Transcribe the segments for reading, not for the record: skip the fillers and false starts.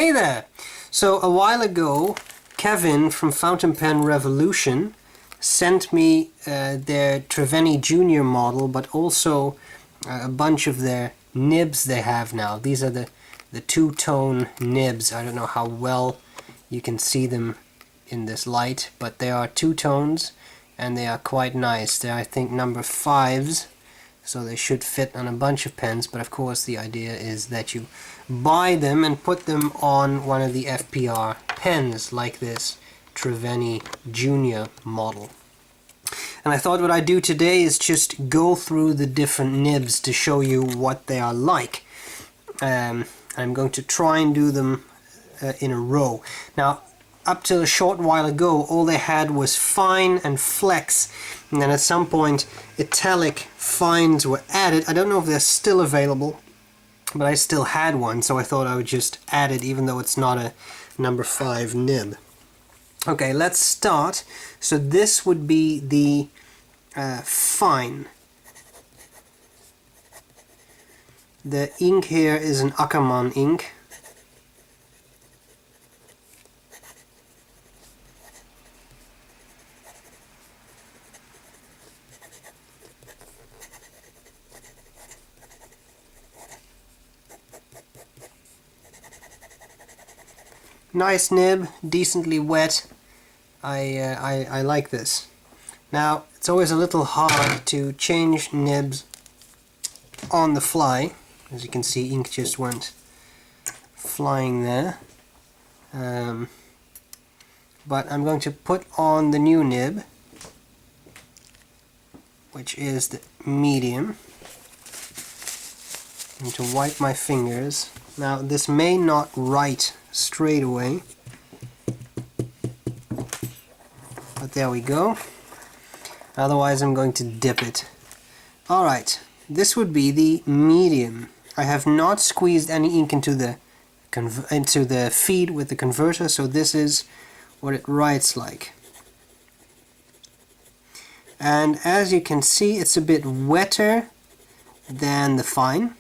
Hey there! So a while ago, Kevin from Fountain Pen Revolution sent me their Treveni Junior model, but also a bunch of their nibs they have now. These are the two-tone nibs. I don't know how well you can see them in this light, but they are two tones and they are quite nice. They're, I think, number 5s, so they should fit on a bunch of pens, but of course the idea is that you buy them and put them on one of the FPR pens like this Treveni Junior model. And I thought what I'd do today is just go through the different nibs to show you what they are like. I'm going to try and do them in a row. Now, up till a short while ago, all they had was fine and flex, and then at some point Italic fines were added. I don't know if they're still available, but I still had one, so I thought I would just add it even though it's not a number 5 nib. Okay, let's start. So this would be the fine. The ink here is an Ackermann ink. Nice nib, decently wet. I like this. Now, it's always a little hard to change nibs on the fly. As you can see, ink just went flying there. But I'm going to put on the new nib, which is the medium, and to wipe my fingers. Now, this may not write straight away, but there we go. Otherwise I'm going to dip it. Alright, this would be the medium. I have not squeezed any ink into the feed with the converter, so this is what it writes like. And as you can see, it's a bit wetter than the fine.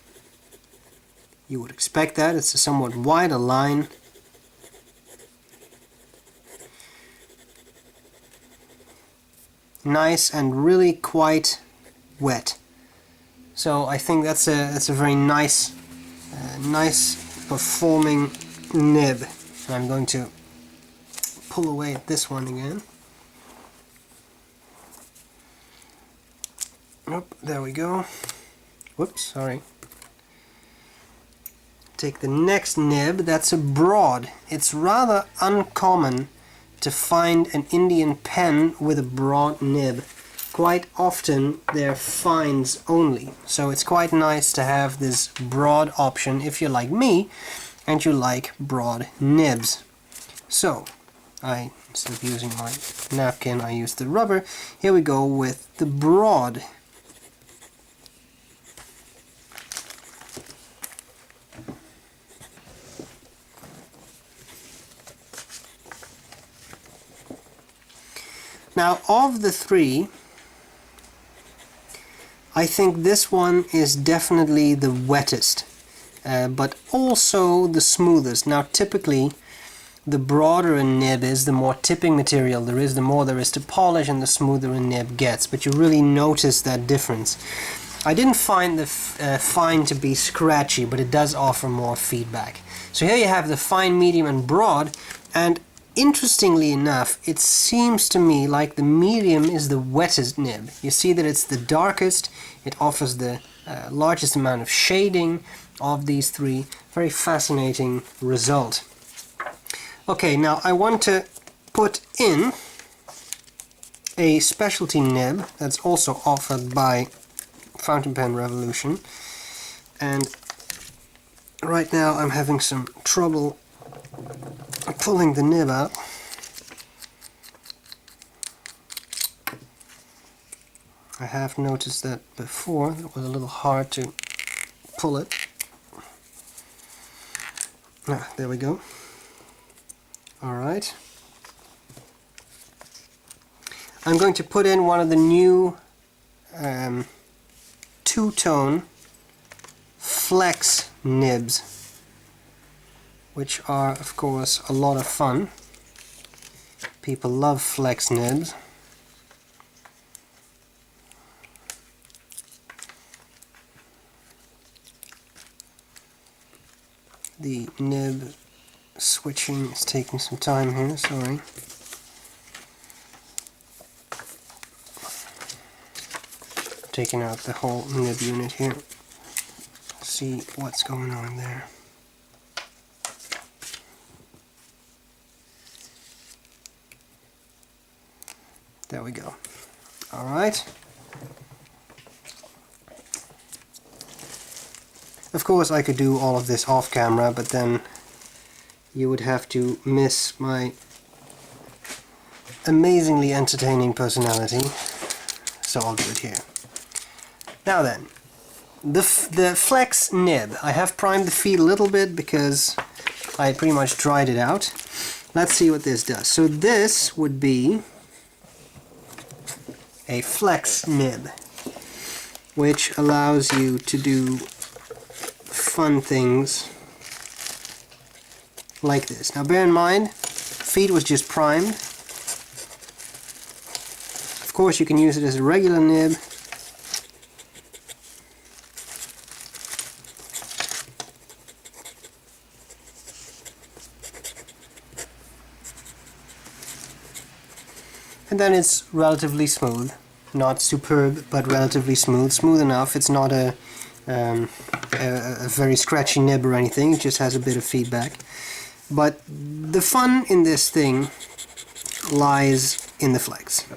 You would expect that. It's a somewhat wider line. Nice and really quite wet. So I think that's a very nice performing nib. I'm going to pull away at this one again. Oh, there we go. Whoops, sorry. Take the next nib. That's a broad. It's rather uncommon to find an Indian pen with a broad nib. Quite often they're fines only, so it's quite nice to have this broad option if you're like me and you like broad nibs. So instead of using my napkin, I use the rubber. Here we go with the broad. Now, of the three, I think this one is definitely the wettest, but also the smoothest. Now, typically, the broader a nib is, the more tipping material there is, the more there is to polish, and the smoother a nib gets. But you really notice that difference. I didn't find the fine to be scratchy, but it does offer more feedback. So here you have the fine, medium, and broad, and interestingly enough, it seems to me like the medium is the wettest nib. You see that it's the darkest, it offers the largest amount of shading of these three. Very fascinating result. Okay, now I want to put in a specialty nib that's also offered by Fountain Pen Revolution, and right now I'm having some trouble pulling the nib out. I have noticed that before. It was a little hard to pull it. Ah, there we go. Alright. I'm going to put in one of the new two-tone flex nibs. which are of course a lot of fun. People love flex nibs. The nib switching is taking some time here, sorry. Taking out the whole nib unit here. See what's going on there. There we go. Alright. Of course I could do all of this off camera, but then you would have to miss my amazingly entertaining personality, so I'll do it here. Now then, the flex nib. I have primed the feet a little bit because I pretty much dried it out. Let's see what this does. So this would be a flex nib, which allows you to do fun things like this. Now bear in mind, feet was just primed. Of course you can use it as a regular nib. And then it's relatively smooth. Not superb, but relatively smooth. Smooth enough. It's not a very scratchy nib or anything. It just has a bit of feedback. But the fun in this thing lies in the flex.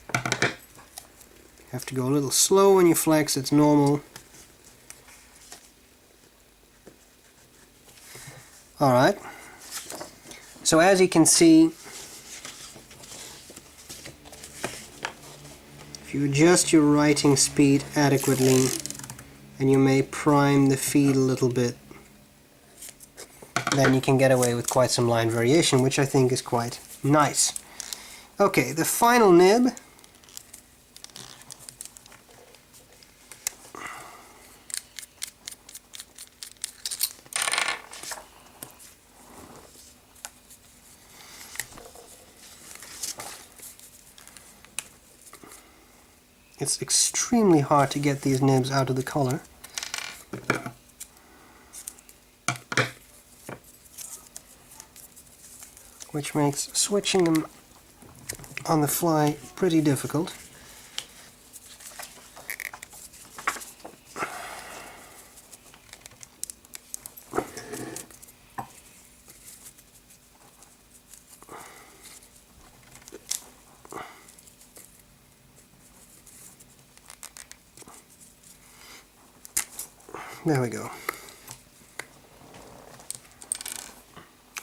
You have to go a little slow when you flex. It's normal. Alright. So as you can see, if you adjust your writing speed adequately and you may prime the feed a little bit, then you can get away with quite some line variation, which I think is quite nice. Okay, the final nib. It's extremely hard to get these nibs out of the collar. Which makes switching them on the fly pretty difficult. There we go.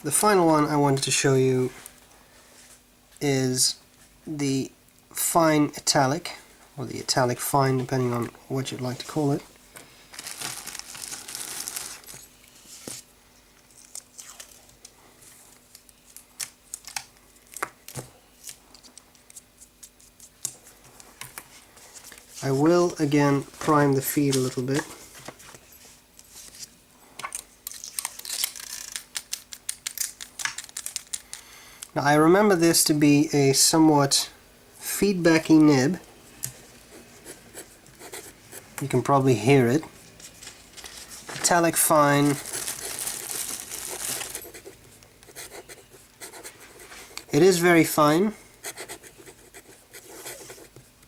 The final one I wanted to show you is the fine italic, or the italic fine, depending on what you'd like to call it. I will again prime the feed a little bit. Now I remember this to be a somewhat feedbacky nib. You can probably hear it. Italic fine. It is very fine.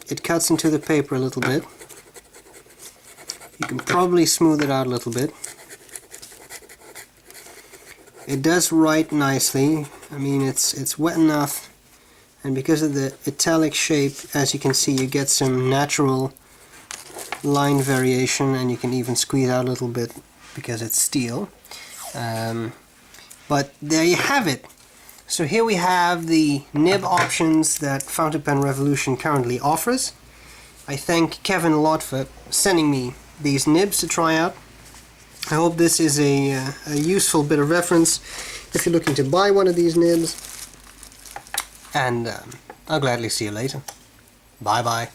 It cuts into the paper a little bit. You can probably smooth it out a little bit. It does write nicely. I mean, it's wet enough, and because of the italic shape, as you can see, you get some natural line variation, and you can even squeeze out a little bit because it's steel. But there you have it. So here we have the nib options that Fountain Pen Revolution currently offers. I thank Kevin a lot for sending me these nibs to try out. I hope this is a useful bit of reference if you're looking to buy one of these nibs. And I'll gladly see you later. Bye bye.